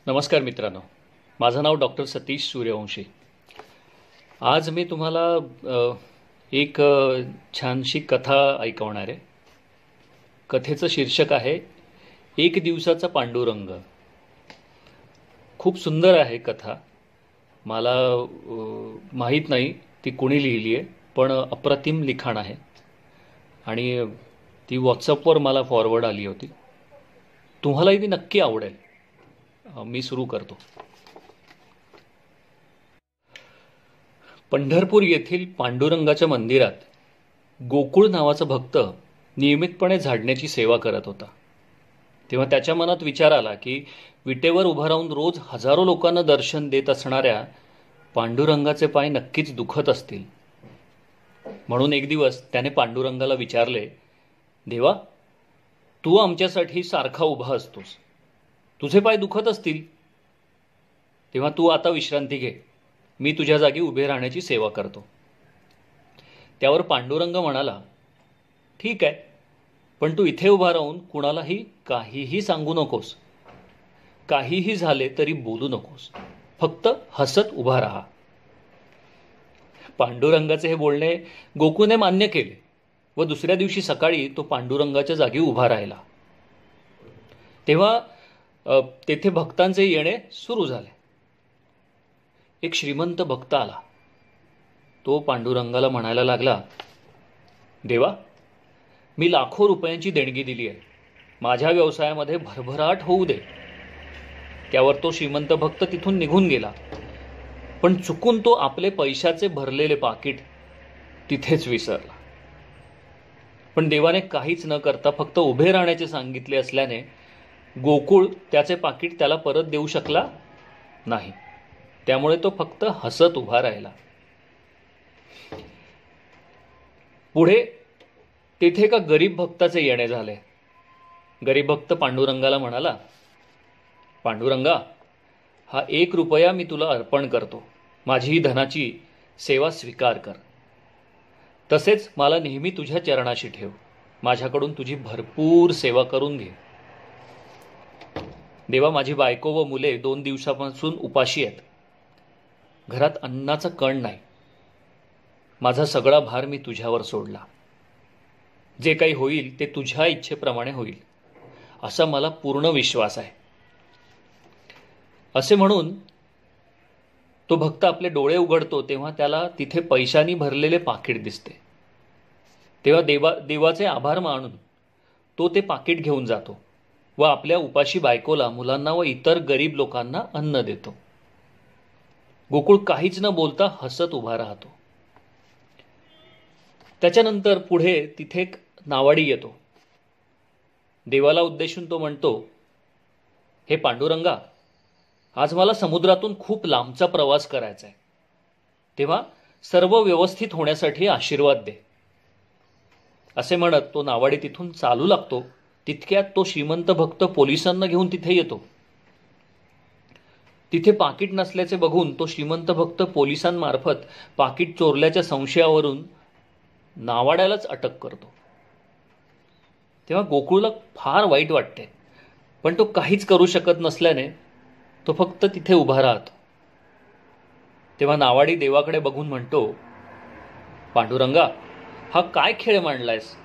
नमस्कार मित्रांनो, माझं नाव डॉक्टर सतीश सूर्यवंशी. आज मी तुम्हाला एक छानशी कथा ऐकवणार आहे. कथेचं शीर्षक आहे एक दिवसाचा पांडुरंग. खूप सुंदर आहे कथा. मला माहीत नाही ती कोणी लिहिली आहे, पण अप्रतिम लिखाण आहे आणि ती व्हॉट्सअपवर मला फॉरवर्ड आली होती. तुम्हालाही ती नक्की आवडेल. मी सुरू करतो. पंढरपूर येथील पांडुरंगाच्या मंदिरात गोकुळ नावाचा भक्त नियमितपणे झाडण्याची सेवा करत होता. तेव्हा त्याच्या मनात विचार आला की विटेवर उभं राहून रोज हजारो लोकांना दर्शन देत असणाऱ्या पांडुरंगाचे पाय नक्कीच दुखत असतील. म्हणून एक दिवस त्याने पांडुरंगाला विचारले, देवा, तू आमच्यासाठी सारखा उभा असतोस, तुझे पाय दुखत असतील, तेव्हा तू आता विश्रांती घे. मी तुझ्या जागी उभे राहण्याची सेवा करतो. त्यावर पांडुरंग म्हणाला, ठीक आहे, पण तू इथे उभा राहून कुणालाही काहीही सांगू नकोस. काहीही झाले तरी बोलू नकोस. फक्त हसत उभा राहा. पांडुरंगाचे हे बोलणे गोकुळने मान्य केले व दुसऱ्या दिवशी सकाळी तो पांडुरंगाच्या जागी उभा राहिला. तेव्हा तेथे भक्तांचे येणे सुरू झाले. एक श्रीमंत भक्त आला. तो पांडुरंगाला म्हणायला लागला, देवा, मी लाखो रुपयांची देणगी दिली आहे. माझ्या व्यवसायामध्ये भरभराट होऊ दे. त्यावर तो श्रीमंत भक्त तिथून निघून गेला. पण चुकून तो आपले पैशाचे भरलेले पाकीट तिथेच विसरला. पण देवाने काहीच न करता फक्त उभे राहण्याचे सांगितले असल्याने गोकुळ त्याचे पाकीट त्याला परत देऊ शकला नाही. त्यामुळे तो फक्त हसत उभा राहिला. पुढे तेथे एका गरीब भक्ताचे येणे झाले. गरीब भक्त पांडुरंगाला म्हणाला, पांडुरंगा, हा 1 रुपया मी तुला अर्पण करतो. माझी ही धनाची सेवा स्वीकार कर. तसेच मला नेहमी तुझ्या चरणाशी ठेव. माझ्याकडून तुझी भरपूर सेवा करून घे. देवा, माझी बायको व मुले 2 दिवसापासून उपाशी आहेत. घरात अन्नाचा कण नाही. माझा सगळा भार मी तुझ्यावर सोडला. जे काही होईल ते तुझ्या इच्छेप्रमाणे होईल असा मला पूर्ण विश्वास आहे. असे म्हणून तो भक्त आपले डोळे उघडतो तेव्हा त्याला तिथे पैशांनी भरलेले पाकीट दिसते. तेव्हा देवाचे आभार मानून तो ते पाकीट घेऊन जातो व आपल्या उपाशी बायकोला, मुलांना व इतर गरीब लोकांना अन्न देतो. गोकुळ काहीच न बोलता हसत उभा राहतो. त्याच्यानंतर पुढे तिथे एक नावाडी येतो. देवाला उद्देशून तो म्हणतो, हे पांडुरंगा, आज मला समुद्रातून खूप लांबचा प्रवास करायचा आहे. तेव्हा सर्व व्यवस्थित होण्यासाठी आशीर्वाद दे. असे म्हणत तो नावाडी तिथून चालू लागतो. तितक्यात तो श्रीमंत भक्त पोलिसांना घेऊन तिथे येतो. तिथे पाकीट नसल्याचे बघून तो श्रीमंत भक्त पोलिसांमार्फत पाकीट चोरल्याच्या संशयावरून नावाड्यालाच अटक करतो. तेव्हा गोकुळला फार वाईट वाटते, पण तो काहीच करू शकत नसल्याने तो फक्त तिथे उभा राहतो. तेव्हा नावाडी देवाकडे बघून म्हणतो, पांडुरंगा, हा काय खेळ मांडलायस?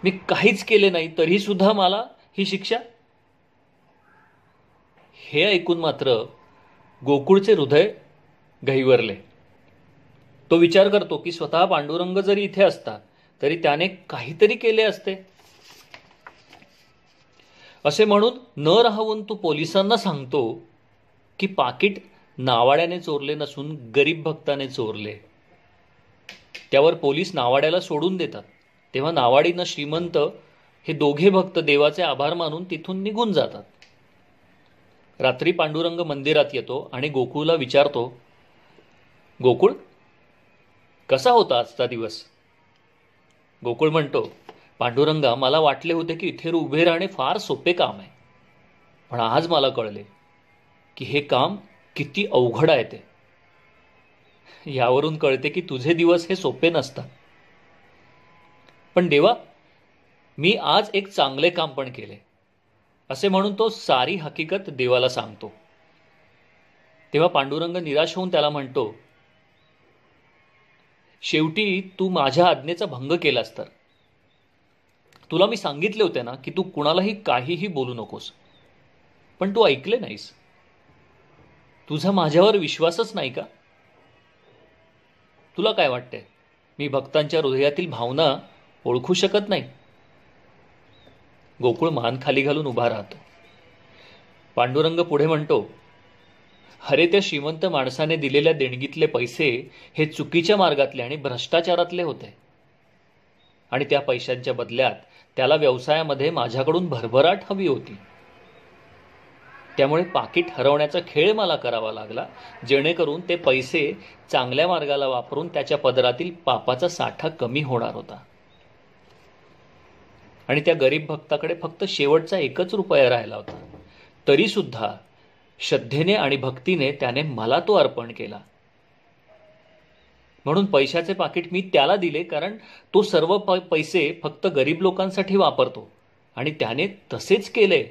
मी काहीच केले नाही तरी सुद्धा मला ही शिक्षा? हे ऐकून मात्र गोकुळचे हृदय गहिवरले. तो विचार करतो की स्वतः पांडुरंग जरी इथे असता तरी त्याने काहीतरी केले असते. असे म्हणून न राहून तो पोलिसांना सांगतो की पाकीट नावाड्याने चोरले नसून गरीब भक्ताने चोरले. त्यावर पोलीस नावाड्याला सोडून देतात. तेव्हा नावाडीनं श्रीमंत हे दोघे भक्त देवाचे आभार मानून तिथून निघून जातात. रात्री पांडुरंग मंदिरात येतो आणि गोकुळला विचारतो, गोकुळ, कसा होता आजचा दिवस? गोकुळ म्हणतो, पांडुरंगा, मला वाटले होते की इथे उभे राहणे फार सोपे काम आहे, पण आज मला कळले की हे काम किती अवघड आहे ते. यावरून कळते की तुझे दिवस हे सोपे नसतात. पण देवा, मी आज एक चांगले काम पण केले. असे म्हणून तो सारी हकीकत देवाला सांगतो. तेव्हा पांडुरंग निराश होऊन त्याला म्हणतो, शेवटी तू माझ्या आज्ञेचा भंग केलास तर. तुला मी सांगितले होते ना की तू कुणालाही काहीही बोलू नकोस, पण तू ऐकले नाहीस. तुझा माझ्यावर विश्वासच नाही का? तुला काय वाटते, मी भक्तांच्या हृदयातील भावना ओळखू शकत नाही? गोकुळ मान खाली घालून उभा राहतो. पांडुरंग पुढे म्हणतो, अरे त्या श्रीमंत माणसाने दिलेल्या देणगीतले पैसे हे चुकीच्या मार्गातले आणि भ्रष्टाचारातले होते, आणि त्या पैशांच्या बदल्यात त्याला व्यवसायामध्ये माझ्याकडून भरभराट हवी होती. त्यामुळे पाकिट हरवण्याचा खेळ मला करावा लागला, जेणेकरून ते पैसे चांगल्या मार्गाला वापरून त्याच्या पदरातील पापाचा साठा कमी होणार होता. आणि त्या गरीब भक्ताकडे फक्त शेवटचा 1 रुपया राहिला होता, तरी सुद्धा श्रद्धेने आणि भक्तीने त्याने मला तो अर्पण केला. म्हणून पैशाचे पाकिट मी त्याला दिले, कारण तो सर्व पैसे फक्त गरीब लोकांसाठी वापरतो, आणि त्याने तसेच केले.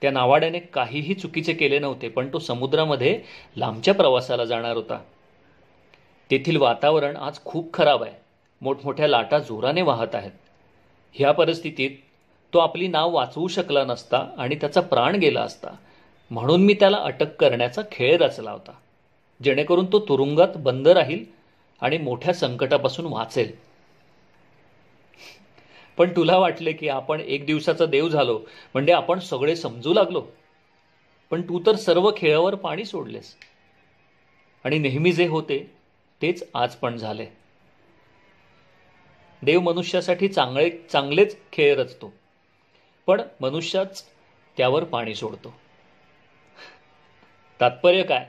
त्या नावाड्याने काहीही चुकीचे केले नव्हते, पण तो समुद्रामध्ये लांबच्या प्रवासाला जाणार होता. तेथील वातावरण आज खूप खराब आहे. मोठमोठ्या लाटा जोराने वाहत आहेत. ह्या परिस्थितीत तो आपली नाव वाचवू शकला नसता आणि त्याचा प्राण गेला असता. म्हणून मी त्याला अटक करण्याचा खेळ रचला होता, जेणेकरून तो तुरुंगात बंद राहील आणि मोठ्या संकटापासून वाचेल. पण तुला वाटले की आपण एक दिवसाचा देव झालो म्हणजे आपण सगळे समजू लागलो. पण तू तर सर्व खेळावर पाणी सोडलेस, आणि नेहमी जे होते तेच आज पण झाले. देव मनुष्यासाठी चांगलेच खेळ रचतो, पण मनुष्याच त्यावर पाणी सोडतो. तात्पर्य काय?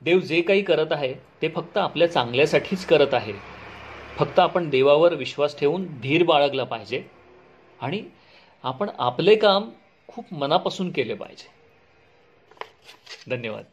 देव जे काही करत आहे ते फक्त आपल्या चांगल्यासाठीच करत आहे. फक्त आपण देवावर विश्वास ठेवून धीर बाळगला पाहिजे, आणि आपण आपले काम खूप मनापासून केले पाहिजे. धन्यवाद.